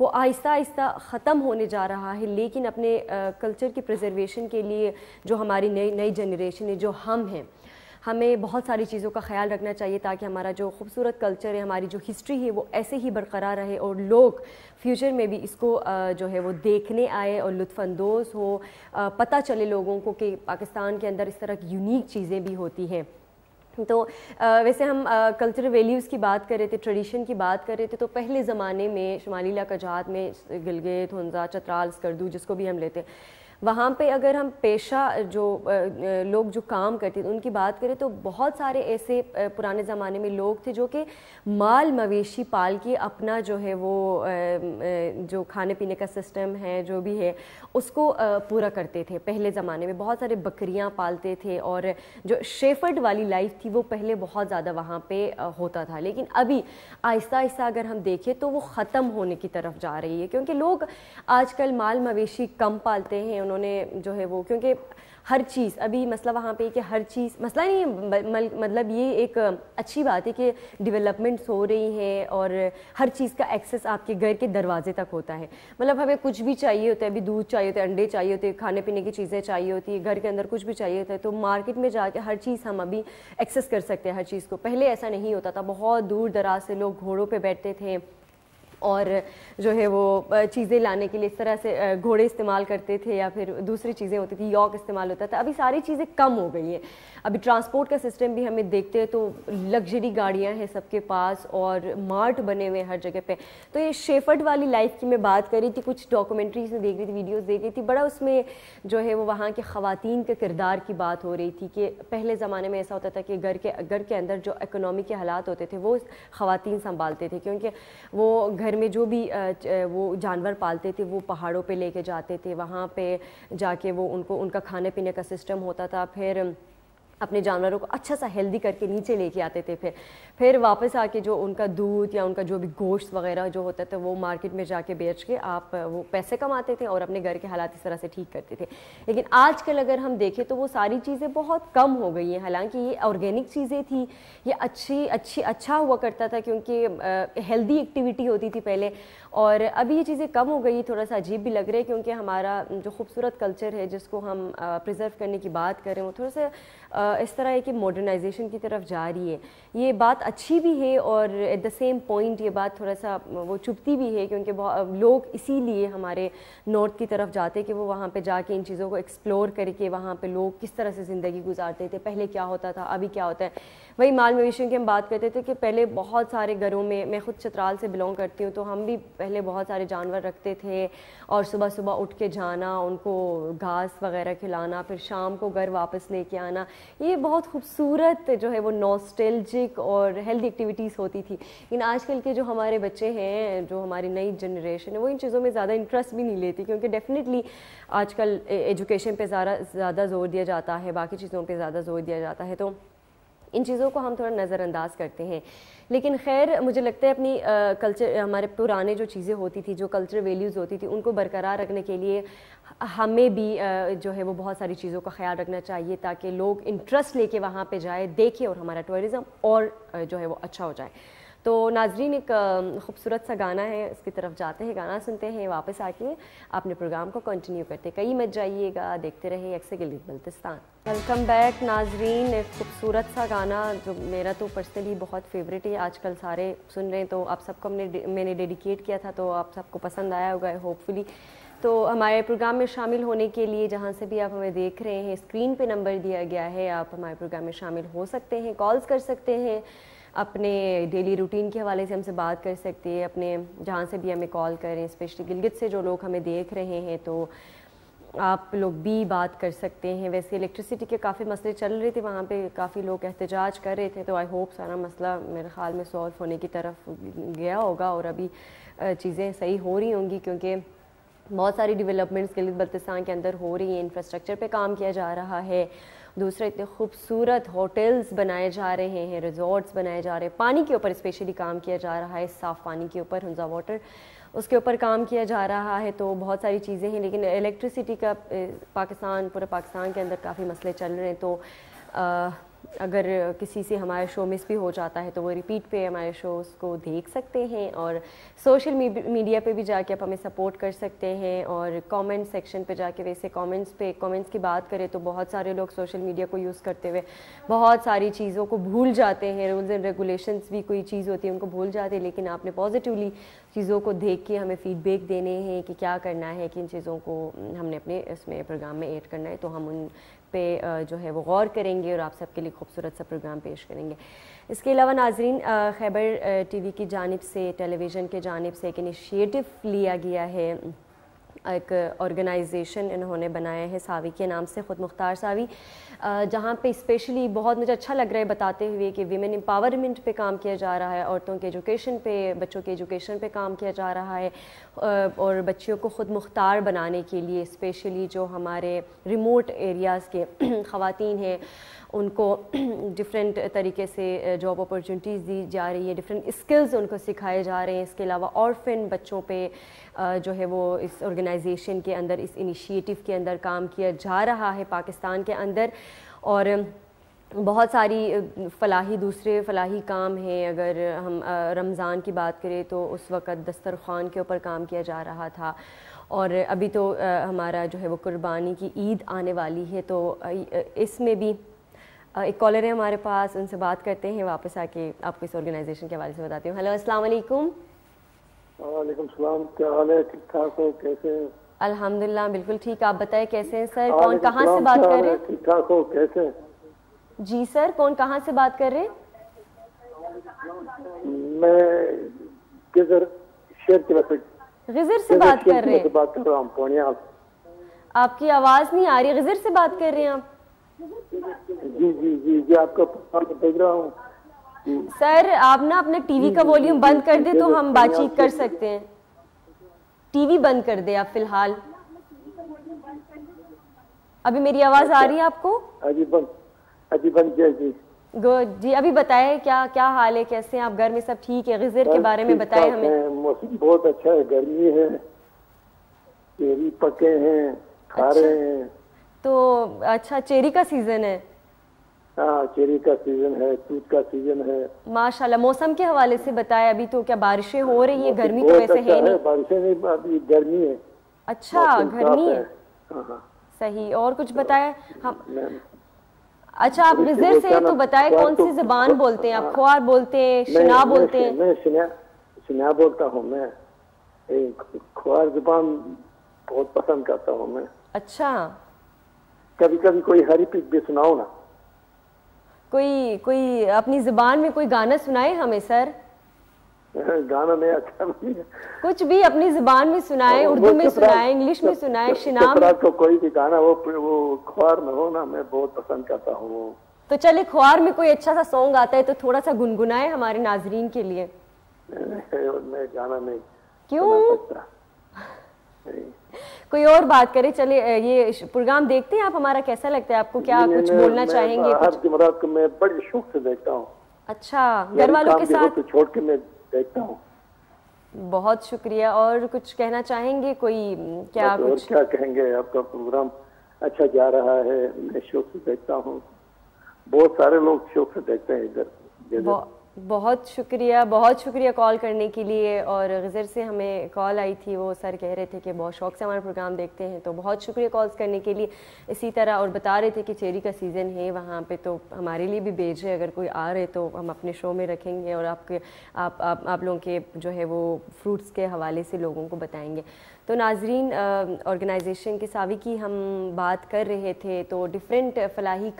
وہ آہستہ آہستہ ختم ہونے جا رہا ہے، لیکن اپنے کلچر کی پریزرویشن کے لیے جو ہماری نئی جنریشن ہے، جو ہم ہیں، ہمیں بہت ساری چیزوں کا خیال رکھنا چاہیے تاکہ ہمارا جو خوبصورت کلچر ہے، ہماری جو ہسٹری ہے، وہ ایسے ہی برقرار رہے اور لوگ فیوچر میں بھی اس کو جو ہے وہ دیکھنے آئے اور لطف اندوز ہو، پتہ چلے لوگوں کو کہ پاکستان کے اندر اس طرح کی یونیک چیزیں بھی ہوتی ہیں۔ تو ویسے ہم کلچرل ویلیوز کی بات کر رہے تھے، ٹریڈیشن کی بات کر رہے تھے، تو پہلے زمانے میں شمالی علاقہ جات میں گلگت، ہنزا، چترال، اسکردو جس کو بھی ہم لیتے ہیں، وہاں پہ اگر ہم پیشہ جو لوگ جو کام کرتے تھے ان کی بات کریں تو بہت سارے ایسے پرانے زمانے میں لوگ تھے جو کہ مال مویشی پال کے اپنا جو ہے وہ جو کھانے پینے کا سسٹم ہے جو بھی ہے اس کو پورا کرتے تھے۔ پہلے زمانے میں بہت سارے بکریاں پالتے تھے اور جو شیفرڈ والی لائف تھی وہ پہلے بہت زیادہ وہاں پہ ہوتا تھا، لیکن ابھی آہستہ آہستہ اگر ہم دیکھیں تو وہ ختم ہونے کی طرف جا رہی ہے، کیونکہ لوگ آج کل مال مویشی کم پالتے ہیں۔ انہوں نے جو ہے وہ کیونکہ ہر چیز ابھی مسئلہ وہاں پہ کہ ہر چیز مسئلہ نہیں ہے، مطلب یہ ایک اچھی بات ہے کہ ڈیولپمنٹس ہو رہی ہیں اور ہر چیز کا ایکسیس آپ کے گھر کے دروازے تک ہوتا ہے۔ مطلب ہمیں کچھ بھی چاہیے ہوتا ہے، ابھی دودھ چاہیے ہوتا ہے، انڈے چاہیے ہوتے ہیں، کھانے پینے کی چیزیں چاہیے ہوتی ہے، گھر کے اندر کچھ بھی چاہیے ہوتا ہے تو مارکیٹ میں جا کے ہر چیز ہم ابھی ایکسیس کر سکتے ہیں ہر چیز کو۔ پہلے ایسا نہیں ہوتا تھا، بہت دور دراز سے لوگ گھوڑوں پہ بیٹھتے تھے اور جو ہے وہ چیزیں لانے کے لیے اس طرح سے گھوڑے استعمال کرتے تھے یا پھر دوسری چیزیں ہوتی تھی، یوک استعمال ہوتا تھا۔ ابھی ساری چیزیں کم ہو گئی ہیں، ابھی ٹرانسپورٹ کا سسٹم بھی ہمیں دیکھتے ہیں تو لگژری گاڑیاں ہیں سب کے پاس اور مارٹ بنے ہوئے ہیں ہر جگہ پہ۔ تو یہ شیفرڈ والی لائف کی میں بات کر رہی تھی، کچھ ڈاکومنٹریز میں دیکھ رہی تھی، ویڈیوز دیکھ رہی تھی، بڑا اس میں جو ہے وہ وہاں کے خواتین کے کردار کی بات ہو رہی تھی کہ پہلے زمانے میں ایسا ہوتا تھا کہ گھر کے اندر جو اکنامی کے حالات ہوتے تھے وہ خواتین سنبھالتے تھے، کیونکہ وہ گھر میں جو بھی وہ جانور پالتے تھے وہ پہاڑوں پہ لے کے جاتے تھے، وہاں پہ جا کے وہ ان کا کھانے پینے کا سسٹم ہوتا تھا، پھر اپنے جانوروں کو اچھا سا ہیلدی کر کے نیچے لے کے آتے تھے، پھر واپس آ کے جو ان کا دودھ یا ان کا جو بھی گوشت وغیرہ جو ہوتا تھا وہ مارکیٹ میں جا کے بیچ کے آپ وہ پیسے کماتے تھے اور اپنے گھر کے حالات اس طرح سے ٹھیک کرتے تھے۔ لیکن آج کل اگر ہم دیکھیں تو وہ ساری چیزیں بہت کم ہو گئی ہیں، حالانکہ یہ آرگینک چیزیں تھیں، یہ اچھا ہوا کرتا تھا کیونکہ ہیلدی ایکٹیویٹی ہوتی تھی پہلے، اور ابھی یہ چیزیں کم ہو گئی، تھوڑا سا عجیب بھی لگ رہا ہے کیونکہ ہمارا جو خوبصورت کلچر ہے جس کو ہم پریزرو کرنے کی بات کریں وہ تھوڑا سا اس طرح ہے کہ ماڈرنائزیشن کی طرف جا رہی ہے۔ یہ بات اچھی بھی ہے اور ایٹ دا سیم پوائنٹ یہ بات تھوڑا سا وہ چبھتی بھی ہے کیونکہ لوگ اسی لیے ہمارے نارتھ کی طرف جاتے کہ وہ وہاں پہ جا کے ان چیزوں کو ایکسپلور کر کے وہاں پہ لوگ کس طرح سے زندگی گزارتے تھے، پہلے کیا ہوتا تھا، ابھی کیا ہوتا ہے۔ وہی مال مویشیوں کی ہم بات کرتے تھے کہ پہلے بہت سارے گھروں میں خود چترال سے بلونگ کرتی ہوں تو ہم بھی پہلے بہت سارے جانور رکھتے تھے اور صبح صبح اٹھ کے جانا، ان کو گھاس وغیرہ کھلانا، پھر شام کو گھر واپس لے کے آنا، یہ بہت خوبصورت جو ہے وہ نوسٹیلجک اور ہیلتھی ایکٹیویٹیز ہوتی تھی۔ لیکن آج کل کے جو ہمارے بچے ہیں، جو ہماری نئی جنریشن ہے، وہ ان چیزوں میں زیادہ انٹرسٹ بھی نہیں لیتی کیونکہ ڈیفینیٹلی آج کل ایجوکیشن پہ زیادہ زور دیا جاتا ہے، باقی چیزوں پہ زیادہ زور دیا جاتا ہے، تو ان چیزوں کو ہم تھوڑا نظر انداز کرتے ہیں۔ لیکن خیر مجھے لگتا ہے اپنی کلچر، ہمارے پرانے جو چیزیں ہوتی تھی، جو کلچر ویلیوز ہوتی تھی، ان کو برقرار رکھنے کے لیے ہمیں بھی جو ہے وہ بہت ساری چیزوں کا خیال رکھنا چاہیے تاکہ لوگ انٹرسٹ لے کے وہاں پہ جائے، دیکھیں اور ہمارا ٹورزم اور جو ہے وہ اچھا ہو جائے۔ تو ناظرین ایک خوبصورت سا گانا ہے، اس کی طرف جاتے ہیں، گانا سنتے ہیں، واپس آ کے اپنے پروگرام کو کنٹینیو کرتے، کہیں مت جائیے گا، دیکھتے رہیے x Gilgit Baltistan. Welcome back ناظرین، ایک خوبصورت سا گانا جو میرا تو پرسنلی بہت فیوریٹ ہے، آج کل سارے سن رہے ہیں تو آپ سب کو میں نے ڈیڈیکیٹ کیا تھا تو آپ سب کو پسند آیا ہوگا ہوپ فلی۔ تو ہمارے پروگرام میں شامل ہونے کے لیے جہاں سے بھی آپ ہمیں دیکھ رہے ہیں اسکرین پہ نمبر دیا گیا ہے، آپ ہمارے پروگرام میں شامل ہو سکتے ہیں، کالز کر سکتے ہیں، اپنے ڈیلی روٹین کے حوالے سے ہم سے بات کر سکتے ہیں، اپنے جہاں سے بھی ہمیں کال کریں، اسپیشلی گلگت سے جو لوگ ہمیں دیکھ رہے ہیں تو آپ لوگ بھی بات کر سکتے ہیں۔ ویسے الیکٹریسٹی کے کافی مسئلے چل رہے تھے، وہاں پہ کافی لوگ احتجاج کر رہے تھے، تو آئی ہوپ سارا مسئلہ میرے خیال میں سالو ہونے کی طرف گیا ہوگا اور ابھی چیزیں صحیح ہو رہی ہوں گی کیونکہ بہت ساری ڈیولپمنٹس گلگت بلتستان کے اندر ہو رہی ہیں، انفراسٹرکچر پہ کام کیا جا رہا ہے، دوسرا اتنے خوبصورت ہوٹلز بنائے جا رہے ہیں، ریزورٹس بنائے جا رہے ہیں، پانی کے اوپر اسپیشلی کام کیا جا رہا ہے، صاف پانی کے اوپر، ہنزا واٹر اس کے اوپر کام کیا جا رہا ہے، تو بہت ساری چیزیں ہیں، لیکن الیکٹریسٹی کا پورے پاکستان کے اندر کافی مسئلے چل رہے ہیں، تو اگر کسی سے ہمارا شو مس بھی ہو جاتا ہے تو وہ ریپیٹ پہ ہمارے شوز کو دیکھ سکتے ہیں, اور سوشل میڈیا پہ بھی جا کے آپ ہمیں سپورٹ کر سکتے ہیں, اور کامنٹ سیکشن پہ جا کے ویسے کامنٹس کی بات کریں تو بہت سارے لوگ سوشل میڈیا کو یوز کرتے ہوئے بہت ساری چیزوں کو بھول جاتے ہیں, رولز اینڈ ریگولیشنز بھی کوئی چیز ہوتی ہے ان کو بھول جاتے ہیں, لیکن آپ نے پازیٹیولی چیزوں کو دیکھ کے ہمیں فیڈ بیک دینے ہیں کہ کیا کرنا ہے, کن چیزوں کو ہم نے اپنے اس میں پروگرام میں ایڈ کرنا ہے, تو ہم ان پہ جو ہے وہ غور کریں گے اور آپ سب کے لیے خوبصورت سا پروگرام پیش کریں گے. اس کے علاوہ ناظرین, خیبر ٹی وی کی جانب سے, ٹیلی ویژن کے جانب سے ایک انیشیٹو لیا گیا ہے, ایک آرگنائزیشن انہوں نے بنایا ہے ساوی کے نام سے, خود مختار ساوی, جہاں پہ اسپیشلی بہت مجھے اچھا لگ رہا ہے بتاتے ہوئے کہ ویمن امپاورمنٹ پہ کام کیا جا رہا ہے, عورتوں کے ایجوکیشن پہ, بچوں کے ایجوکیشن پہ کام کیا جا رہا ہے, اور بچیوں کو خود مختار بنانے کے لیے اسپیشلی جو ہمارے ریموٹ ایریاز کے خواتین ہیں ان کو ڈفرینٹ طریقے سے جاب اپرچونیٹیز دی جا رہی ہے, ڈفرینٹ اسکلز ان کو سکھائے جا رہے ہیں. اس کے علاوہ اورفن بچوں پہ جو ہے وہ اس آرگنائزیشن کے اندر, اس انیشیٹو کے اندر کام کیا جا رہا ہے پاکستان کے اندر, اور بہت ساری دوسرے فلاحی کام ہیں. اگر ہم رمضان کی بات کریں تو اس وقت دسترخوان کے اوپر کام کیا جا رہا تھا, اور ابھی تو ہمارا جو ہے وہ قربانی کی عید آنے والی ہے, تو اس میں بھی ایک کالر ہے ہمارے پاس, ان سے بات کرتے ہیں, واپس آ کے آپ کو اس آرگنائزیشن کے حوالے سے بتاتی ہوں. ہیلو, السلام علیکم. وعلیکم السلام, کیا حال ہے؟ ٹھیک ٹھاک ہو؟ کیسے ہیں؟ الحمدللہ بالکل ٹھیک, آپ بتائیں کیسے ہیں سر؟ کون کہاں سے بات کر رہے ہیں؟ ٹھیک ٹھاک ہو؟ کیسے؟ جی سر, کون کہاں سے بات کر رہے ہیں؟ میں غزر شیر کی غزر سے بات کر رہے ہیں؟ بات کر رہا ہوں پورنیہ. آپ کی آواز نہیں آ رہی, غزر سے بات کر رہے ہیں آپ؟ جی جی جی جی, آپ کا دیکھ رہا ہوں. سر آپ نا اپنے ٹی وی کا والیوم بند کر دیں تو ہم بات چیت کر سکتے ہیں. ٹی وی بند کر دیں آپ فی الحال. ابھی میری آواز آ رہی ہے آپ کو؟ جی بند کیا. جی گڈ, جی ابھی بتائیں کیا حال ہے, کیسے ہیں آپ, گھر میں سب ٹھیک ہے؟ غزر کے بارے میں بتائیں ہمیں. موسم بہت اچھا ہے, گرمی ہے, چیری پکے ہیں, کھا رہے ہیں. تو اچھا, چیری کا سیزن ہے؟ ہاں, چیری کا سیزن ہے, توت کا سیزن ہے. ماشاءاللہ. موسم کے حوالے سے بتائیں, ابھی تو کیا بارشیں ہو رہی ہیں؟ گرمی تو ویسے ہے نہیں. بارشیں نہیں, ابھی گرمی ہے. اچھا, گرمی ہے. ہاں صحیح. اور کچھ بتائیں ہم. اچھا, آپ غزر سے تو بتائیں کون سی زبان بولتے ہیں آپ؟ کھوار بولتے ہیں, شنا بولتے ہیں؟ میں شنا بولتا ہوں. میں کھوار زبان بہت پسند کرتا ہوں میں. اچھا, کبھی کبھی کوئی ہری پک بھی سناؤ نا. کوئی اپنی زبان میں کوئی گانا سنائے ہمیں سر. گانا نہیں اچھا نہیں ہے, کچھ بھی اپنی زبان میں سنائیں, اردو میں سنائیں, انگلش میں سنائیں, شنام. تو کوئی بھی گانا وہ کھوار میں ہو نا, میں بہت پسند کرتا ہوں. تو چلے کھوار میں کوئی اچھا سا سانگ آتا ہے تو تھوڑا سا گنگنائے ہمارے ناظرین کے لیے. میں گانا نہیں. کیوں؟ کوئی اور بات کرے. چلے, یہ پروگرام دیکھتے ہیں آپ ہمارا, کیسا لگتا ہے آپ کو, کیا کچھ بولنا چاہیں گے؟ ہر جمعرات کو میں بڑے شوق سے دیکھتا ہوں. اچھا, گھر والوں کے ساتھ چھوڑ کے میں دیکھتا ہوں. بہت شکریہ. اور کچھ کہنا چاہیں گے کوئی؟ کیا کچھ کیا کہیں گے, آپ کا پروگرام اچھا جا رہا ہے, میں شوق سے دیکھتا ہوں. بہت سارے لوگ شوق سے دیکھتے ہیں ادھر. بہت شکریہ کال کرنے کے لیے. اور غزر سے ہمیں کال آئی تھی, وہ سر کہہ رہے تھے کہ بہت شوق سے ہمارا پروگرام دیکھتے ہیں, تو بہت شکریہ کالز کرنے کے لیے. اسی طرح اور بتا رہے تھے کہ چیری کا سیزن ہے وہاں پہ, تو ہمارے لیے بھی بھیج رہے, اگر کوئی آ رہے تو ہم اپنے شو میں رکھیں گے, اور آپ لوگوں کے جو ہے وہ فروٹس کے حوالے سے لوگوں کو بتائیں گے. تو ناظرین, آرگنائزیشن کے ساوی کی ہم بات کر رہے تھے, تو ڈفرینٹ فلاحی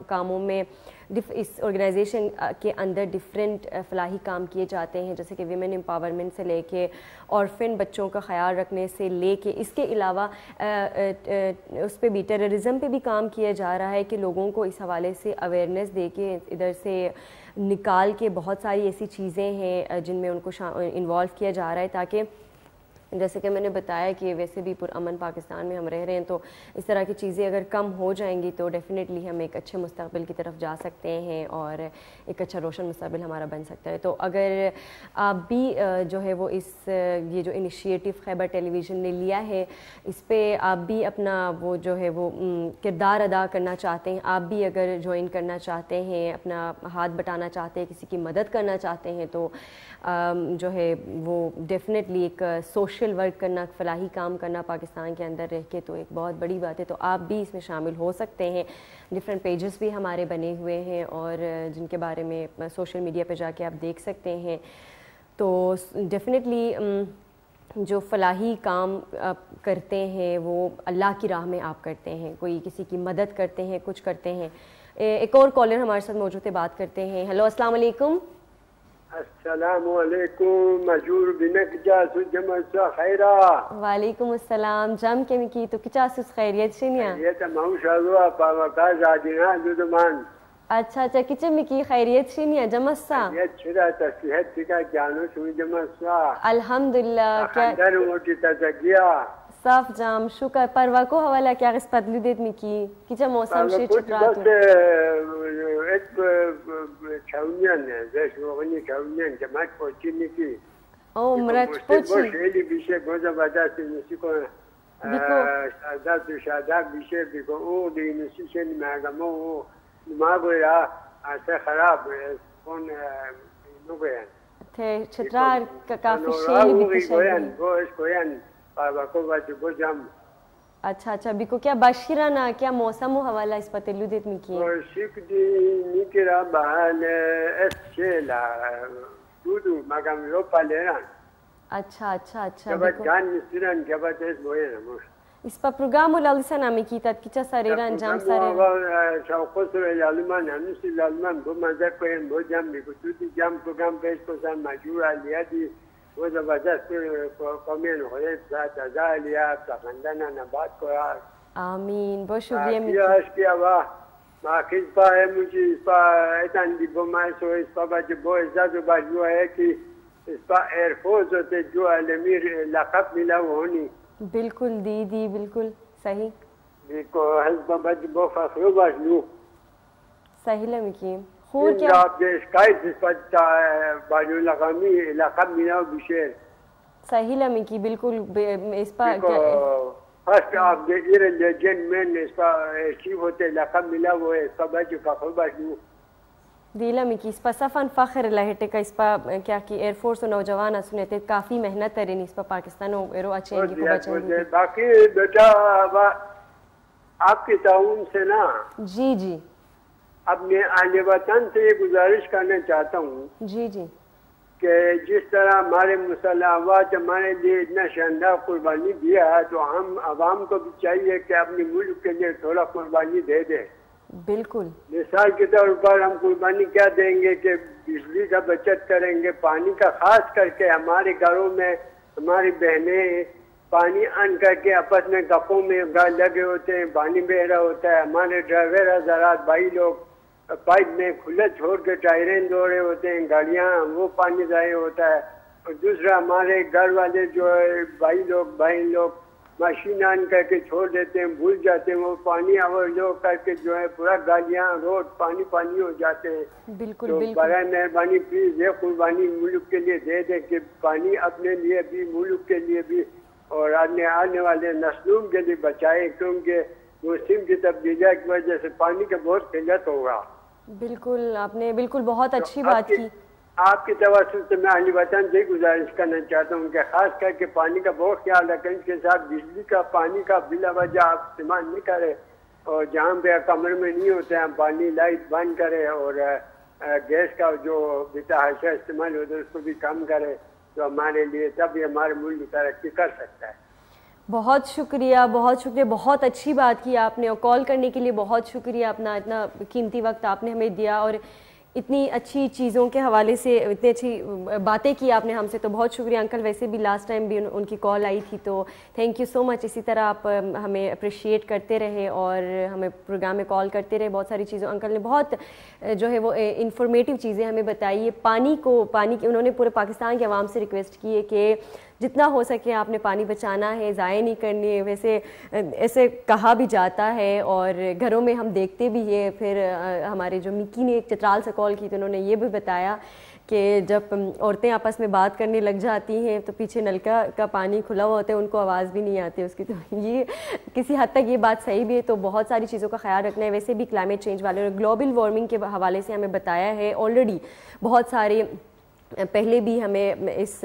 کاموں میں اس آرگنائزیشن کے اندر ڈفرینٹ فلاحی کام کیے جاتے ہیں, جیسے کہ ویمن امپاورمنٹ سے لے کے اورفن بچوں کا خیال رکھنے سے لے کے, اس کے علاوہ اس پہ بھی ٹیررزم پہ بھی کام کیا جا رہا ہے کہ لوگوں کو اس حوالے سے اویئرنیس دے کے ادھر سے نکال کے بہت ساری ایسی چیزیں ہیں جن میں ان کو انوالو کیا جا رہا ہے, تاکہ جیسے کہ میں نے بتایا کہ ویسے بھی پرامن پاکستان میں ہم رہ رہے ہیں، تو اس طرح کی چیزیں اگر کم ہو جائیں گی تو ڈیفینیٹلی ہم ایک اچھے مستقبل کی طرف جا سکتے ہیں اور ایک اچھا روشن مستقبل ہمارا بن سکتا ہے۔ تو اگر آپ بھی جو ہے وہ یہ جو انیشیٹو خیبر ٹیلی ویژن نے لیا ہے، اس پہ آپ بھی اپنا وہ جو ہے وہ کردار ادا کرنا چاہتے ہیں، آپ بھی اگر جوائن کرنا چاہتے ہیں، اپنا ہاتھ بٹانا چاہتے ہیں، کسی کی مدد کرنا چاہتے ہیں، تو جو ہے وہ ڈیفینیٹلی ایک سوشل ورک کرنا، فلاحی کام کرنا پاکستان کے اندر رہ کے تو ایک بہت بڑی بات ہے۔ تو آپ بھی اس میں شامل ہو سکتے ہیں۔ ڈفرینٹ پیجز بھی ہمارے بنے ہوئے ہیں اور جن کے بارے میں سوشل میڈیا پہ جا کے آپ دیکھ سکتے ہیں۔ تو ڈیفینیٹلی جو فلاحی کام کرتے ہیں وہ اللہ کی راہ میں آپ کرتے ہیں، کوئی کسی کی مدد کرتے ہیں، کچھ کرتے ہیں۔ ایک اور کالر ہمارے ساتھ موجود ہے، بات کرتے ہیں۔ ہیلو، السلام علیکم۔ السلام علیکم، مجور بنک جاسو جمع سا خیرہ۔ وعلیکم السلام، جم کے کی تو کچاسوس خیریت شنیا؟ خیریت ماؤشا اللہ پاوکا زادینا دودمان۔ اچھا اچھا، کچن میں کی خیریت شنیا جمع سا؟ خیریت چھڑا تصیحت تکا جانو سوئی جمع سا۔ الحمدللہ، خندر موٹی تزگیا صاف جام شکر۔ پروا کو حوالہ کیا غس پدلو دیت میں کی کچا موسم شیر چترات میں ایک چھاونین ہے، زیش وغنی چھاونین جماعت پوچی نکی او مرچ پوچی شیلی بیشے گوزا بدا سی نسی کو شاداب دو شاداب بیشے بیکو او دی نسی شنی مہگمو او نماغو یا آسے خراب کون نو گوین تھے چترار کافی شیلی بھی گوین گو اس گوین پاوا کو باچو گو جام۔ اچھا اچھا، بیکو کیا باشیرانا کیا موسم و حوالہ اس پتلو دیت میں کی؟ اور شک دی نیکرا بحال اس شیلا دودو مگم لو پالیران۔ اچھا اچھا اچھا، جبت جان نسیران جبت اس بوئینا موش اس پا پروگرام و لالسا نامی کی تات کچا ساریران جام سارے شاوقصر الالمان ہمسی الالمان بو مزر کوئین بو جام بیکو دودی جام پروگرام پیش کو سان مجور آلیا دی وہ زبردست کامین خلیب ساتھ ازا لیا سخندنا نبات کو یار۔ آمین، بہت شکریہ مکی آش کیا واہ ماکیز پا ہے مجھے اس پا ایتان دی بو مائے سو اس پا باچے بو ازاد و باجو ہے کہ اس پا ایئر فورس ہوتے جو علمیر لقب ملا ہونی۔ بالکل دی بالکل صحیح، بیکو حزب باچے بو فخرو باجو صحیح لمکی خور کیا آپ دے شکایت اس پا باجو لقمی لقب ملا بشیر صحیح لمکی بالکل اس پا فرسٹ آپ دے ایرن لیجنڈ مین اس پا چیف ہوتے لقب ملا وہ ہے اس پا باچے فخرو باجو دیلا میں کی اس پا صفان فخر لہٹے کا اس پا کیا کی ایئر فورس و نوجوان سنتے کافی محنت کریں اس پا پاکستان و ایرو اچھیں گی کو بچیں گی۔ باقی بیٹا آپ کے تعاون سے نا جی اپنے اہل وطن سے یہ گزارش کرنا چاہتا ہوں جی کہ جس طرح ہمارے مسلح افواج ہمارے لیے اتنا شاندار قربانی دیا ہے تو ہم عوام کو بھی چاہیے کہ اپنے ملک کے لیے تھوڑا قربانی دے دیں۔ بالکل، مثال کے طور پر ہم قربانی کیا دیں گے کہ بجلی کا بچت کریں گے، پانی کا خاص کر کے ہمارے گھروں میں ہماری بہنیں پانی آن کر کے آپس میں گپوں میں لگے ہوتے ہیں، پانی بہ رہا ہوتا ہے، ہمارے ڈرائیور حضرات بھائی لوگ پائپ میں کھلا چھوڑ کے ٹائریں دھو رہے ہوتے ہیں، گاڑیاں وہ پانی ضائع ہوتا ہے۔ اور دوسرا ہمارے گھر والے جو ہے بھائی لوگ مشین آن کر کے چھوڑ دیتے ہیں، بھول جاتے ہیں، وہ پانی اوور لو کر کے جو ہے پورا گاڑیاں روڈ پانی ہو جاتے ہیں۔ بالکل تو برائے مہربانی پلیز یہ قربانی ملک کے لیے دے دیں کہ پانی اپنے لیے بھی ملک کے لیے بھی اور آنے والے نسلوں کے لیے بچائے، کیونکہ موسم کی تبدیلیوں کی وجہ سے پانی کا بہت قلت ہوگا۔ بالکل، آپ نے بالکل بہت اچھی بات کی۔ آپ کی توسط سے میں اہل وطن سے گزارش کرنا چاہتا ہوں کہ خاص کر کے پانی کا بہت خیال رکھیں، اس کے ساتھ بجلی کا پانی کا بلا وجہ آپ استعمال نہیں کریں، اور جہاں پہ کمرے میں نہیں ہوتے ہیں پانی لائٹ بند کرے، اور گیس کا جو بتاحاشہ استعمال ہوتا ہے اس کو بھی کم کرے، تو ہمارے لیے تب ہمارے ملک ترقی کر سکتا ہے۔ بہت شکریہ، بہت اچھی بات کی آپ نے، اور کال کرنے کے لیے بہت شکریہ، اپنا اتنا قیمتی وقت آپ نے ہمیں دیا اور اتنی اچھی چیزوں کے حوالے سے اتنی اچھی باتیں کی آپ نے ہم سے، تو بہت شکریہ انکل۔ ویسے بھی لاسٹ ٹائم بھی ان کی کال آئی تھی، تو تھینک یو سو مچ۔ اسی طرح آپ ہمیں اپریشیٹ کرتے رہے اور ہمیں پروگرام میں کال کرتے رہے۔ بہت ساری چیزوں انکل نے بہت جو ہے وہ انفارمیٹیو چیزیں ہمیں بتائی ہے۔ پانی انہوں نے پورے پاکستان کے عوام سے ریکویسٹ کی ہے کہ جتنا ہو سکے آپ نے پانی بچانا ہے, ضائع نہیں کرنی ہے. ویسے ایسے کہا بھی جاتا ہے اور گھروں میں ہم دیکھتے بھی ہیں. پھر ہمارے جو مکی نے ایک چترال سے کال کی تو انہوں نے یہ بھی بتایا کہ جب عورتیں آپس میں بات کرنے لگ جاتی ہیں تو پیچھے نلکا کا پانی کھلا ہوا ہوتا ہے, ان کو آواز بھی نہیں آتی اس کی. تو یہ کسی حد تک یہ بات صحیح بھی ہے. تو بہت ساری چیزوں کا خیال رکھنا ہے. ویسے بھی کلائمیٹ چینج والے اور گلوبل وارمنگ کے حوالے سے ہمیں بتایا ہے آلریڈی بہت سارے, پہلے بھی ہمیں اس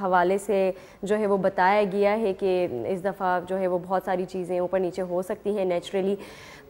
حوالے سے جو ہے وہ بتایا گیا ہے کہ اس دفعہ جو ہے وہ بہت ساری چیزیں اوپر نیچے ہو سکتی ہیں نیچرلی.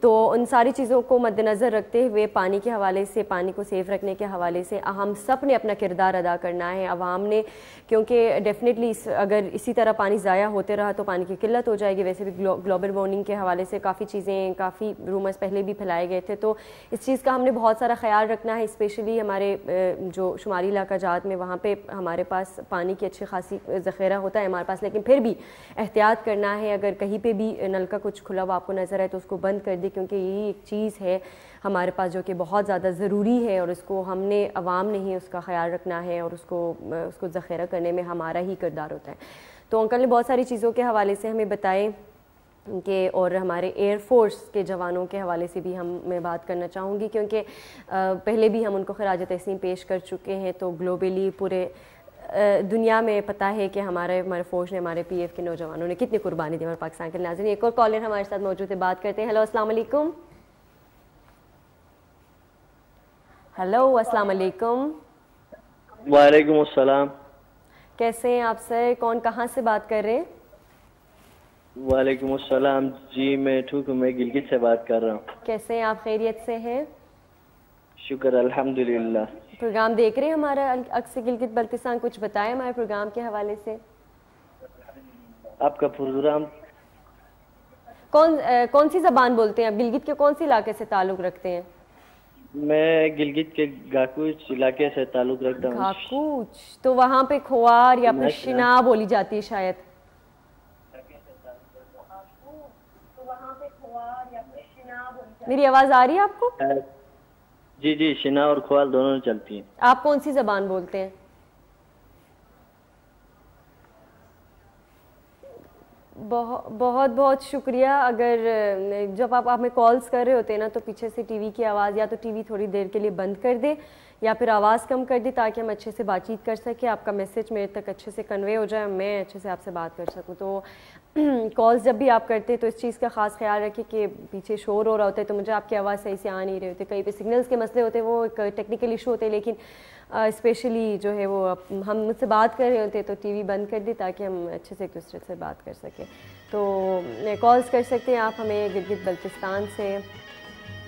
تو ان ساری چیزوں کو مد نظر رکھتے ہوئے پانی کے حوالے سے, پانی کو سیف رکھنے کے حوالے سے ہم سب نے اپنا کردار ادا کرنا ہے, عوام نے, کیونکہ ڈیفینیٹلی اگر اسی طرح پانی ضائع ہوتے رہا تو پانی کی قلت ہو جائے گی. ویسے بھی گلوبل وارمنگ کے حوالے سے کافی چیزیں, کافی رومرز پہلے بھی پھیلائے گئے تھے. تو اس چیز کا ہم نے بہت سارا خیال رکھنا ہے, اسپیشلی ہمارے جو شمالی علاقہ جات میں, وہاں پہ ہمارے پاس پانی کی اچھی خاصی ذخیرہ ہوتا ہے ہمارے پاس, لیکن پھر بھی احتیاط کرنا ہے. اگر کہیں پہ بھی نل کا کچھ کھلا ہوا آپ کو نظر آئے تو اس کو بند کر دیں, کیونکہ یہی ایک چیز ہے ہمارے پاس جو کہ بہت زیادہ ضروری ہے اور اس کو ہم نے, عوام نے ہی اس کا خیال رکھنا ہے اور اس کو ذخیرہ کرنے میں ہمارا ہی کردار ہوتا ہے. تو انکل نے بہت ساری چیزوں کے حوالے سے ہمیں بتائے کہ, اور ہمارے ایئر فورس کے جوانوں کے حوالے سے بھی میں بات کرنا چاہوں گی, کیونکہ پہلے بھی ہم ان کو خراج تحسین پیش کر چکے ہیں. تو گلوبلی پورے دنیا میں پتہ ہے کہ ہمارے فوج نے, ہمارے پی ایف کے نوجوانوں نے کتنی قربانی دی. ہمارے پاکستان کے ناظرین, ایک اور کالر ہمارے ساتھ موجود ہے, بات کرتے ہیں. ہیلو السلام علیکم. ہیلو السلام علیکم. وعلیکم السلام. کیسے ہیں آپ سر؟ کون کہاں سے بات کر رہے ہیں؟ وعلیکم السلام. جی میں ٹھیک ہوں, میں گلگت سے بات کر رہا ہوں. کیسے ہیں آپ؟ خیریت سے ہیں؟ شکر الحمدللہ. پروگرام دیکھ رہے ہیں ہمارا عکس گلگت بلتستان؟ کچھ بتائیں ہمارے پروگرام کے حوالے سے. آپ کا پروگرام کون سی زبان بولتے ہیں آپ؟ گلگت کے کون سی علاقے سے تعلق رکھتے ہیں؟ میں گلگت کے گاکوچ علاقے سے تعلق رکھتا ہوں. گاکوچ تو وہاں پہ کھوار یا پھر شنا بولی جاتی ہے شاید. میری آواز آ رہی ہے آپ کو؟ جی جی, شنا اور کھوال دونوں چلتی ہیں. آپ کون سی زبان بولتے ہیں؟ بہت بہت شکریہ. اگر جب آپ ہمیں کالز کر رہے ہوتے ہیں نا تو پیچھے سے ٹی وی کی آواز, یا تو ٹی وی تھوڑی دیر کے لیے بند کر دیں یا پھر آواز کم کر دیں تاکہ ہم اچھے سے بات چیت کر سکیں, آپ کا میسج میرے تک اچھے سے کنوے ہو جائے, میں اچھے سے آپ سے بات کر سکوں. تو کالز جب بھی آپ کرتے تو اس چیز کا خاص خیال رکھیں کہ پیچھے شور ہو رہا ہوتا ہے تو مجھے آپ کی آواز صحیح سے آ نہیں رہی ہوتی. کہیں پہ سگنلز کے مسئلے ہوتے ہیں, وہ ایک ٹیکنیکل ایشو ہوتے ہیں, لیکن اسپیشلی جو ہے وہ ہم مجھ سے بات کر رہے ہوتے تو ٹی وی بند کر دی تاکہ ہم اچھے سے ایک دوسرے سے بات کر سکیں. تو کالز کر سکتے ہیں آپ ہمیں گلگت بلتستان سے.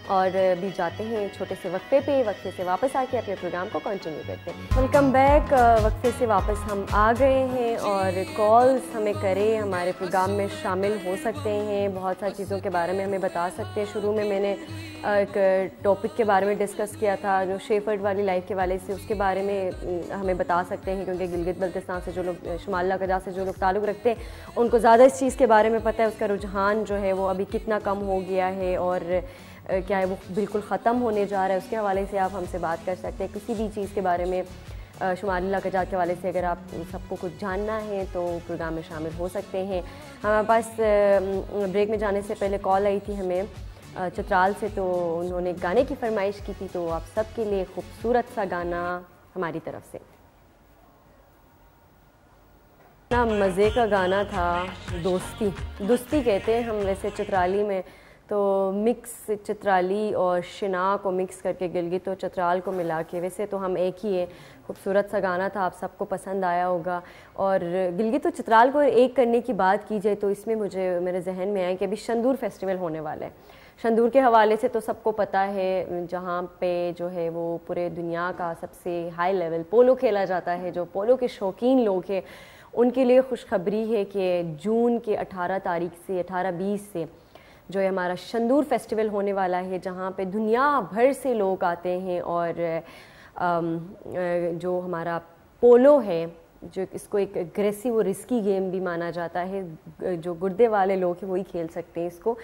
اور بھی جاتے ہیں چھوٹے سے وقفے پہ, وقفے سے واپس آ کے اپنے پروگرام کو کنٹینیو کرتے ہیں. Welcome back. وقفے سے واپس ہم آ گئے ہیں اور کالز ہمیں کریں, ہمارے پروگرام میں شامل ہو سکتے ہیں, بہت ساری چیزوں کے بارے میں ہمیں بتا سکتے ہیں. شروع میں نے ایک ٹاپک کے بارے میں ڈسکس کیا تھا جو شیفرڈ والی لائف کے والے سے, اس کے بارے میں ہمیں بتا سکتے ہیں, کیونککہ گلگت بلتستان سے جو لوگ, شمال علاقہ جات سے جو لوگ تعلق رکھتے ہیں ان کو زیادہ اس چیز کے بارے میں پتہ ہے, اس کا رجحان جو ہے وہ ابھی کتنا کم ہو گیا ہے اور کیا ہے وہ بالکل ختم ہونے جا رہا ہے. اس کے حوالے سے آپ ہم سے بات کر سکتے ہیں کسی بھی چیز کے بارے میں. شمالی علاقہ جات کے حوالے سے اگر آپ سب کو کچھ جاننا ہے تو پروگرام میں شامل ہو سکتے ہیں. ہمارے پاس بریک میں جانے سے پہلے کال آئی تھی ہمیں چترال سے, تو انہوں نے گانے کی فرمائش کی تھی, تو آپ سب کے لیے خوبصورت سا گانا ہماری طرف سے. مزے کا گانا تھا, دوستی کہتے ہیں ہم ویسے چترالی میں, تو مکس چترالی اور شنا کو مکس کر کے گلگت اور چترال کو ملا کے, ویسے تو ہم ایک ہی ہیں. خوبصورت سا گانا تھا, آپ سب کو پسند آیا ہوگا. اور گلگت اور چترال کو ایک کرنے کی بات کی جائے تو اس میں میرے ذہن میں آیا کہ ابھی شندور فیسٹیول ہونے والا ہے. شندور کے حوالے سے تو سب کو پتہ ہے, جہاں پہ جو ہے وہ پورے دنیا کا سب سے ہائی لیول پولو کھیلا جاتا ہے. جو پولو کے شوقین لوگ ہیں ان کے لیے خوشخبری ہے کہ جون کے 18 تاریخ سے 18-20 سے جو ہے ہمارا شندور فیسٹیول ہونے والا ہے, جہاں پہ دنیا بھر سے لوگ آتے ہیں اور جو ہمارا پولو ہے جو اس کو ایک اگریسو اور رسکی گیم بھی مانا جاتا ہے. جو گردے والے لوگ ہیں وہی کھیل سکتے ہیں اس کو.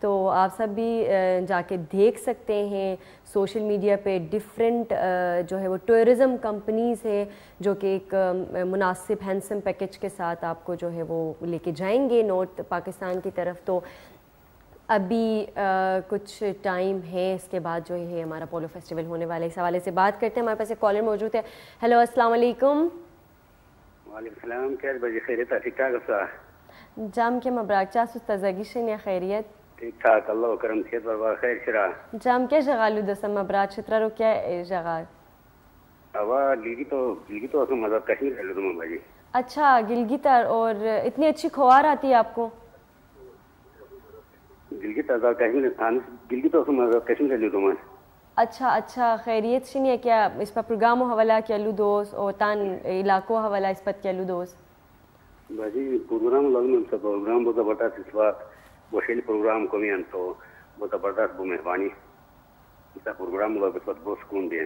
تو آپ سب بھی جا کے دیکھ سکتے ہیں سوشل میڈیا پہ ڈفرینٹ جو ہے وہ ٹورزم کمپنیز ہیں جو کہ ایک مناسب ہینڈسم پیکیج کے ساتھ آپ کو جو ہے وہ لے کے جائیں گے نارتھ پاکستان کی طرف. تو ابھی کچھ ٹائم ہے اس کے بعد جو ہے ہمارا پولو فیسٹیول ہونے والے. اس حوالے سے بات کرتے ہیں. ہمارے پاس ایک کالر موجود ہے. ہیلو السلام علیکم. وعلیکم السلام. کیا بجے خیریت ٹھیک ٹھاک جام کے مبراک چاس تزگیشن یا خیریت ٹھیک ٹھاک اللہ کرم خیر بربار خیر شرا جام کیا شغالو دسم مبراک شترا رو کیا شغال اوا گلگی تو اصل مزہ کشمیر ہے تم بھائی. اچھا گلگت اور اتنی اچھی کھوار آتی ہے آپ کو. گلگت آزاد کشمیر گلگی تو اصل مزہ کشمیر ہے تم. اچھا خیریت شنی ہے کیا اس پر پروگرام حوالہ کیا لو دوست اور تان علاقوں حوالہ اس پر کیا لو دوست بھائی پروگرام لگن پروگرام بہت زبردست اس وقت بشیل پروگرام کو بھی تو بہت زبردست بہت مہربانی اس پروگرام لوگ اس وقت بہت سکون دیں.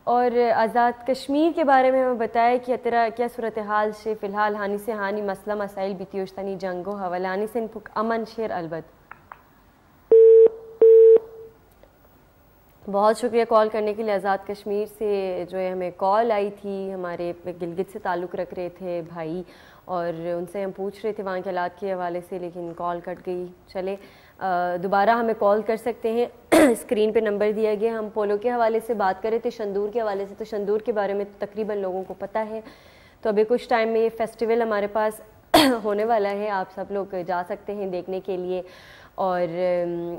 اور آزاد کشمیر کے بارے میں ہمیں بتایا کہ تیرا کیا صورتحال سے فی الحال ہانی سے ہانی مسئلہ مسائل بیتیوشتنی جنگو حوالہ ہانی سے امن شیر البت. بہت شکریہ کال کرنے کے لیے. آزاد کشمیر سے جو ہے ہمیں کال آئی تھی, ہمارے گلگت سے تعلق رکھ رہے تھے بھائی, اور ان سے ہم پوچھ رہے تھے وہاں کے حالات کے حوالے سے, لیکن کال کٹ گئی. چلے دوبارہ ہمیں کال کر سکتے ہیں, اسکرین پہ نمبر دیا گیا. ہم پولو کے حوالے سے بات کر رہے تھے, شندور کے حوالے سے. تو شندور کے بارے میں تقریباً لوگوں کو پتہ ہے. تو ابھی کچھ ٹائم میں یہ فیسٹیول ہمارے پاس ہونے والا ہے, آپ سب لوگ جا سکتے ہیں دیکھنے کے لیے. اور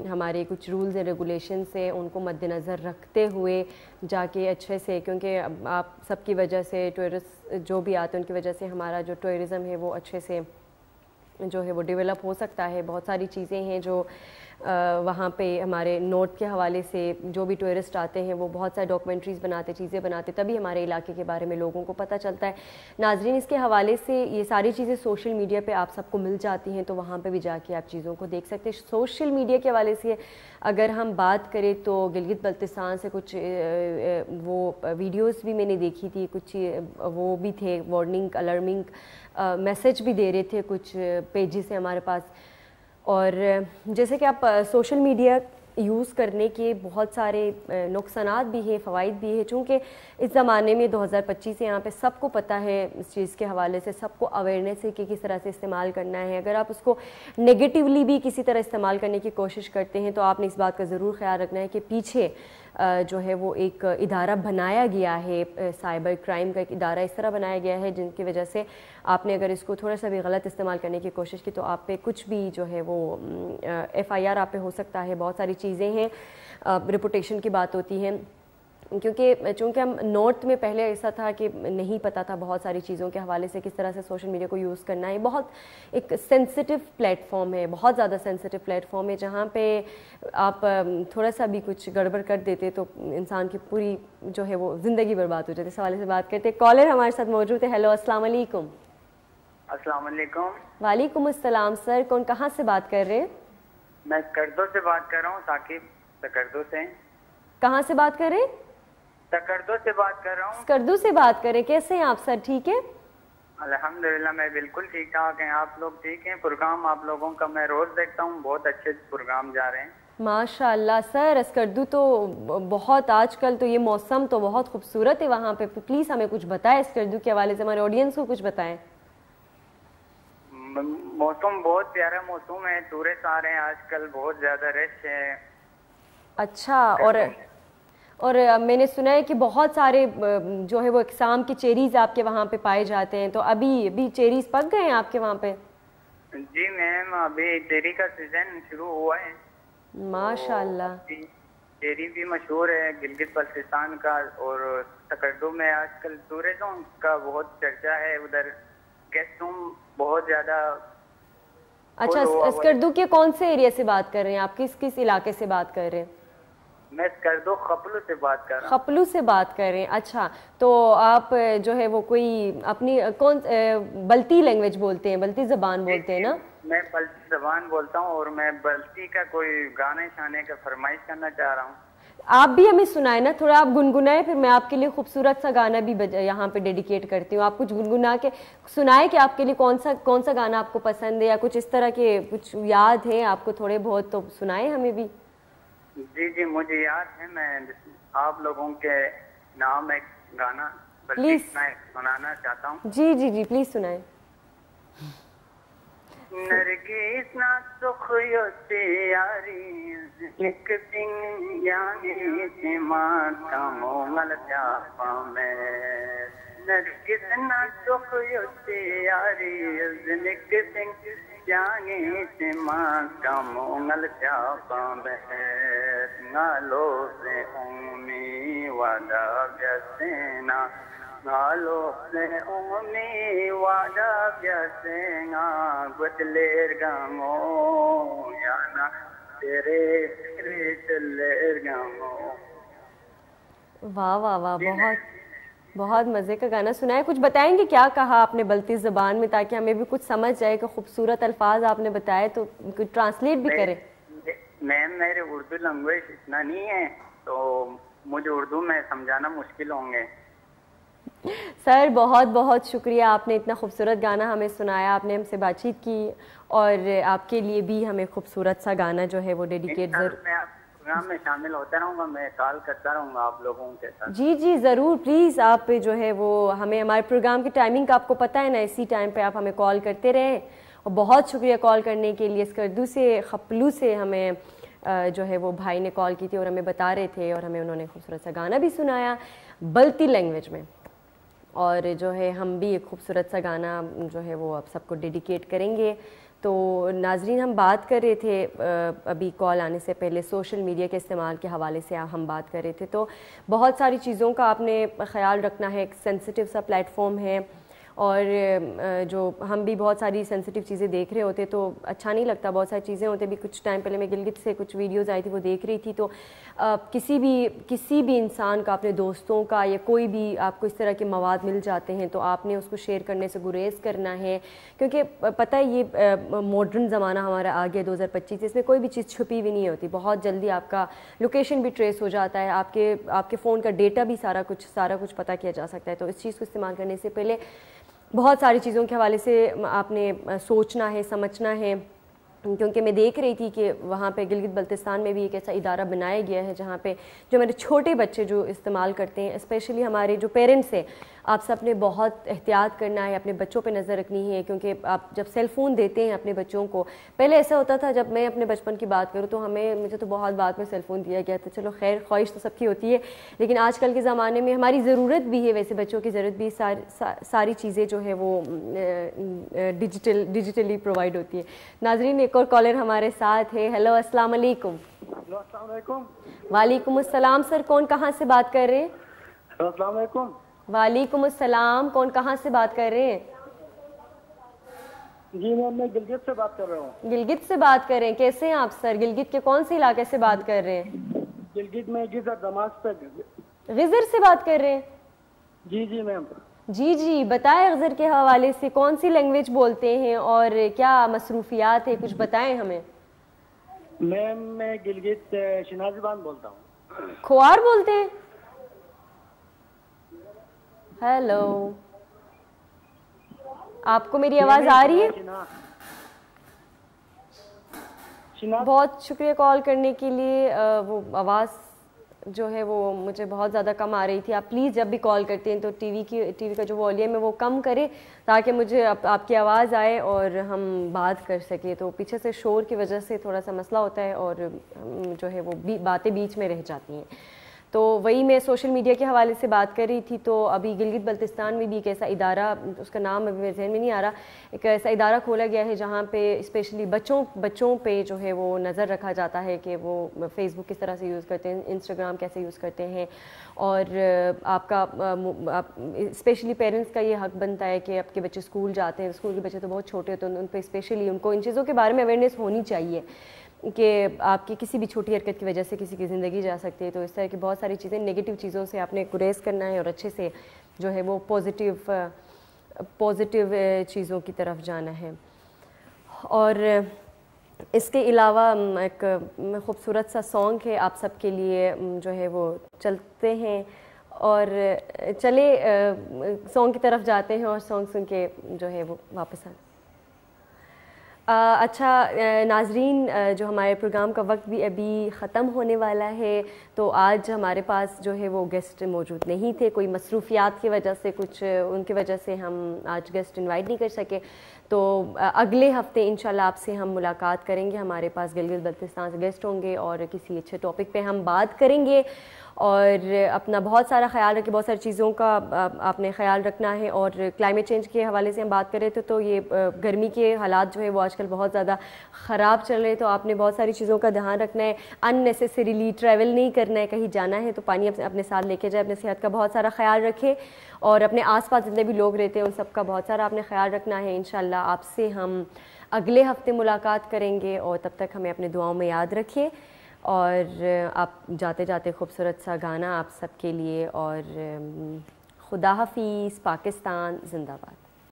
ہمارے کچھ رولز اینڈ ریگولیشنس ہیں ان کو مد نظر رکھتے ہوئے جا کے اچھے سے, کیونکہ آپ سب کی وجہ سے ٹورسٹ جو بھی آتے ہیں ان کی وجہ سے ہمارا جو ٹورزم ہے وہ اچھے سے جو ہے وہ ڈیولپ ہو سکتا ہے. بہت ساری چیزیں ہیں جو وہاں پہ ہمارے نارتھ کے حوالے سے جو بھی ٹورسٹ آتے ہیں وہ بہت سارے ڈاکومنٹریز بناتے, چیزیں بناتے, تبھی ہمارے علاقے کے بارے میں لوگوں کو پتہ چلتا ہے. ناظرین اس کے حوالے سے یہ ساری چیزیں سوشل میڈیا پہ آپ سب کو مل جاتی ہیں, تو وہاں پہ بھی جا کے آپ چیزوں کو دیکھ سکتے ہیں. سوشل میڈیا کے حوالے سے اگر ہم بات کریں تو گلگت بلتستان سے کچھ وہ ویڈیوز بھی میں نے دیکھی تھی, کچھ وہ بھی تھے وارننگ الارمنگ میسج بھی دے رہے تھے کچھ پیجز ہیں ہمارے پاس. اور جیسے کہ آپ سوشل میڈیا یوز کرنے کے بہت سارے نقصانات بھی ہیں, فوائد بھی ہیں, چونکہ اس زمانے میں 2025 سے یہاں پہ سب کو پتہ ہے اس چیز کے حوالے سے, سب کو اویئرنیس ہے کہ کس طرح سے استعمال کرنا ہے. اگر آپ اس کو نگیٹیولی بھی کسی طرح استعمال کرنے کی کوشش کرتے ہیں تو آپ نے اس بات کا ضرور خیال رکھنا ہے کہ پیچھے جو ہے وہ ایک ادارہ بنایا گیا ہے, سائبر کرائم کا ایک ادارہ اس طرح بنایا گیا ہے جن کی وجہ سے آپ نے اگر اس کو تھوڑا سا بھی غلط استعمال کرنے کی کوشش کی تو آپ پہ کچھ بھی جو ہے وہ FIR آپ پہ ہو سکتا ہے. بہت ساری چیزیں ہیں, ریپوٹیشن کی بات ہوتی ہے, کیونکہ چونکہ ہم نارتھ میں پہلے ایسا تھا کہ نہیں پتہ تھا بہت ساری چیزوں کے حوالے سے کس طرح سے سوشل میڈیا کو یوز کرنا ہے. بہت ایک سینسٹیو پلیٹ فارم ہے, بہت زیادہ سینسٹیو پلیٹ فارم ہے, جہاں پہ آپ تھوڑا سا بھی کچھ گڑبڑ کر دیتے تو انسان کی پوری جو ہے وہ زندگی برباد ہو جاتی. اس حوالے سے بات کرتے, کالر ہمارے ساتھ موجود ہے. ہیلو السلام علیکم. السلام علیکم. وعلیکم السلام. سر کون کہاں سے بات کر رہے ہیں؟ میں سکردو سے بات کر رہا ہوں. ثاقب سکردو سے. کہاں سے بات کر رہے ہیں؟ سکردو سے بات کر رہا ہوں. سکردو سے بات کر رہے ہیں. کیسے ہیں آپ سر؟ ٹھیک ہے الحمدللہ, میں بالکل ٹھیک ٹھاک ہیں. آپ لوگ ٹھیک ہیں؟ پروگرام آپ لوگوں کا میں روز دیکھتا ہوں, بہت اچھے پروگرام جا رہے ہیں ماشاء اللہ. سر اسکردو تو بہت آج کل تو یہ موسم تو بہت خوبصورت ہے وہاں پہ, پلیز ہمیں کچھ بتائیں اسکردو کے حوالے سے, ہمارے آڈینس کو کچھ بتائیں. موسم بہت پیارا موسم ہے, ٹورسٹ آ رہے ہیں آج کل, بہت زیادہ رش ہے. اچھا, اور میں نے سنا ہے کہ بہت سارے جو ہے وہ اقسام کی چیریز آپ کے وہاں پہ پائے جاتے ہیں, تو ابھی چیریز پک گئے ہیں آپ کے وہاں پہ؟ جی میم, ابھی چیری کا سیزن شروع ہوا ہے. ماشاء اللہ. چیری بھی مشہور ہے گلگت بلتستان کا, اور سکردو میں آج کل ٹورزم کا بہت چرچا ہے, ادھر گیسٹ روم بہت زیادہ. اچھا, اسکردو کے کون سے ایریا سے بات کر رہے ہیں آپ, کس علاقے سے بات کر رہے ہیں؟ میں اسکردو خپلو سے بات کر رہا ہوں. خپلو سے بات کر رہے ہیں. اچھا, تو آپ جو ہے وہ کوئی اپنی کون بلتی لینگویج بولتے ہیں, بلتی زبان بولتے ہیں نا؟ میں بلتی زبان بولتا ہوں, اور میں بلتی کا کوئی گانے شانے کا فرمائش کرنا چاہ رہا ہوں. آپ بھی ہمیں سنائیں نا تھوڑا, آپ گنگنائیں, پھر میں آپ کے لیے خوبصورت سا گانا بھی یہاں پہ ڈیڈیکیٹ کرتی ہوں. آپ کچھ گنگنا کے سنائیں کہ آپ کے لیے کون سا گانا آپ کو پسند ہے, یا کچھ اس طرح کے کچھ یاد ہے آپ کو تھوڑے بہت, تو سنائیں ہمیں بھی. جی مجھے یاد ہے, میں آپ لوگوں کے نام ایک گانا پلیز سنانا چاہتا ہوں. جی پلیز سنائیں. نرگس نہ سخیو تیاری زنک سنگ یانی سیمان کامو مل جاپا میں. نرگس نہ سخیو تیاری زنک سنگ یانی سیمان کامو مل جاپا میں. نالو سے امی ودا بیسینا نالو سے امی ودا بیسینا گتلیر گامو یانا تیرے چلیر گامو. واہ واہ واہ, بہت مزے کا گانا سنا ہے. کچھ بتائیں گے کیا کہا آپ نے بلتی زبان میں, تاکہ ہمیں بھی کچھ سمجھ جائے کہ خوبصورت الفاظ آپ نے بتائے تو کچھ ٹرانسلیٹ بھی کریں. میم میرے اردو لینگویج اتنا نہیں ہے تو مجھے اردو میں سمجھانا مشکل ہوں گے. سر بہت شکریہ, آپ نے اتنا خوبصورت گانا ہمیں سنایا, آپ نے ہم سے بات چیت کی, اور آپ کے لیے بھی ہمیں خوبصورت سا گانا جو ہے وہ ڈیڈیکیٹ ضرور. میں پروگرام میں شامل ہوتا رہوں گا, میں کال کرتا رہوں گا آپ لوگوں کے ساتھ. جی ضرور, پلیز آپ جو ہے وہ ہمیں ہمارے پروگرام کی ٹائمنگ کا آپ کو پتہ ہے نا, اسی ٹائم پہ آپ ہمیں کال کرتے رہیں. اور بہت شکریہ کال کرنے کے لیے. اسکردو سے خپلو سے ہمیں جو ہے وہ بھائی نے کال کی تھی اور ہمیں بتا رہے تھے, اور ہمیں انہوں نے خوبصورت سا گانا بھی سنایا بلتی لینگویج میں. اور جو ہے ہم بھی ایک خوبصورت سا گانا جو ہے وہ آپ سب کو ڈیڈیکیٹ کریں گے. تو ناظرین, ہم بات کر رہے تھے ابھی کال آنے سے پہلے سوشل میڈیا کے استعمال کے حوالے سے ہم بات کر رہے تھے. تو بہت ساری چیزوں کا آپ نے خیال رکھنا ہے, ایک سینسیٹیو سا پلیٹ فارم ہے, اور جو ہم بھی بہت ساری سینسیٹیو چیزیں دیکھ رہے ہوتے تو اچھا نہیں لگتا. بہت ساری چیزیں ہوتے بھی, کچھ ٹائم پہلے میں گلگت سے کچھ ویڈیوز آئی تھی وہ دیکھ رہی تھی, تو کسی بھی انسان کا, اپنے دوستوں کا یا کوئی بھی آپ کو اس طرح کے مواد مل جاتے ہیں تو آپ نے اس کو شیئر کرنے سے گریز کرنا ہے, کیونکہ پتہ ہے یہ ماڈرن زمانہ ہمارا آ گیا 2025, اس میں کوئی بھی چیز چھپی ہوئی نہیں ہوتی. بہت جلدی آپ کا لوکیشن بھی ٹریس ہو جاتا ہے, آپ کے فون کا ڈیٹا بھی سارا کچھ پتہ کیا جا سکتا ہے. تو اس چیز کو استعمال کرنے سے پہلے بہت ساری چیزوں کے حوالے سے آپ نے سوچنا ہے, سمجھنا ہے, کیونکہ میں دیکھ رہی تھی کہ وہاں پہ گلگت بلتستان میں بھی ایک ایسا ادارہ بنایا گیا ہے جہاں پہ جو ہمارے چھوٹے بچے جو استعمال کرتے ہیں, اسپیشلی ہمارے جو پیرنٹس ہیں, آپ سب نے بہت احتیاط کرنا ہے, اپنے بچوں پہ نظر رکھنی ہے. کیونکہ آپ جب سیل فون دیتے ہیں اپنے بچوں کو, پہلے ایسا ہوتا تھا, جب میں اپنے بچپن کی بات کروں تو مجھے تو بہت بعد میں سیل فون دیا گیا تھا. چلو خیر, خواہش تو سب کی ہوتی ہے, لیکن آج کل کے زمانے میں ہماری ضرورت بھی ہے, ویسے بچوں کی ضرورت بھی, ساری چیزیں جو ہے وہ ڈیجیٹلی پرووائڈ ہوتی ہے. ناظرین, ایک اور کالر ہمارے ساتھ ہے. ہیلو, السلام علیکم. السلام علیکم. وعلیکم السلام. سر کون کہاں سے بات کر رہے ہیں؟ السلام علیکم. وعلیکم السلام. کون کہاں سے بات کر رہے ہیں؟ جی میم, میں گلگت سے بات کر رہا ہوں. گلگت سے بات کر رہے ہیں, کیسے ہیں آپ سر؟ گلگت کے کون سے علاقے سے بات کر رہے ہیں؟ گلگت میں غزر دماسک پہ. غزر سے بات کر رہے ہیں؟ جی میم. جی بتائیں, غزر کے حوالے سے کون سی لینگویج بولتے ہیں اور کیا مصروفیات ہے, کچھ بتائیں ہمیں. میم میں گلگت سے شناز زبان بولتا ہوں. کھوار بولتے ہیں؟ ہیلو, آپ کو میری آواز آ رہی ہے؟ بہت شکریہ کال کرنے کے لیے. وہ آواز جو ہے وہ مجھے بہت زیادہ کم آ رہی تھی. آپ پلیز جب بھی کال کرتے ہیں تو ٹی وی کا جو والیوم ہے وہ کم کریں, تاکہ مجھے آپ کی آواز آئے اور ہم بات کر سکیں. تو پیچھے سے شور کی وجہ سے تھوڑا سا مسئلہ ہوتا ہے اور جو ہے وہ باتیں بیچ میں رہ جاتی ہیں. تو وہی میں سوشل میڈیا کے حوالے سے بات کر رہی تھی. تو ابھی گلگت بلتستان میں بھی ایک ایسا ادارہ, اس کا نام ابھی میرے ذہن میں نہیں آ رہا, ایک ایسا ادارہ کھولا گیا ہے جہاں پہ اسپیشلی بچوں پہ جو ہے وہ نظر رکھا جاتا ہے کہ وہ فیس بک کس طرح سے یوز کرتے ہیں, انسٹاگرام کیسے یوز کرتے ہیں. اور آپ کا اسپیشلی پیرنٹس کا یہ حق بنتا ہے کہ آپ کے بچے اسکول جاتے ہیں, اسکول کے بچے تو بہت چھوٹے ہوتے ہیں, ان پہ اسپیشلی ان کو ان چیزوں کے بارے میں اویئرنیس ہونی چاہیے کہ آپ کی کسی بھی چھوٹی حرکت کی وجہ سے کسی کی زندگی جا سکتی ہے. تو اس طرح کی بہت ساری چیزیں, نیگیٹو چیزوں سے آپ نے گریز کرنا ہے اور اچھے سے جو ہے وہ پازیٹیو چیزوں کی طرف جانا ہے. اور اس کے علاوہ ایک خوبصورت سا سانگ ہے آپ سب کے لیے جو ہے وہ چلتے ہیں اور چلے سانگ کی طرف جاتے ہیں اور سانگ سن کے جو ہے وہ واپس آتے ہیں. اچھا ناظرین، جو ہمارے پروگرام کا وقت بھی ابھی ختم ہونے والا ہے، تو آج ہمارے پاس جو ہے وہ گیسٹ موجود نہیں تھے، کوئی مصروفیات کی وجہ سے، کچھ ان کی وجہ سے ہم آج گیسٹ انوائٹ نہیں کر سکے. تو اگلے ہفتے انشاءاللہ آپ سے ہم ملاقات کریں گے. ہمارے پاس گلگت بلتستان سے گیسٹ ہوں گے اور کسی اچھے ٹاپک پہ ہم بات کریں گے. اور اپنا بہت سارا خیال رکھیں، بہت ساری چیزوں کا آپ نے خیال رکھنا ہے. اور کلائمیٹ چینج کے حوالے سے ہم بات کر رہے تھے، تو یہ گرمی کے حالات جو ہے وہ آج کل بہت زیادہ خراب چل رہے ہیں، تو آپ نے بہت ساری چیزوں کا دھیان رکھنا ہے. ان نیسیسریلی ٹریول نہیں کرنا ہے، کہیں جانا ہے تو پانی اپنے ساتھ لے کے جائے. اپنے صحت کا بہت سارا خیال رکھے اور اپنے آس پاس جتنے بھی لوگ رہتے ہیں ان سب کا بہت سارا آپ نے خیال رکھنا ہے. انشاءاللہ آپ سے ہم اگلے ہفتے ملاقات کریں گے اور تب تک ہمیں اپنے دعاؤں میں یاد رکھیں. اور آپ جاتے جاتے خوبصورت سا گانا آپ سب کے لیے. اور خدا حافظ. پاکستان زندہ باد.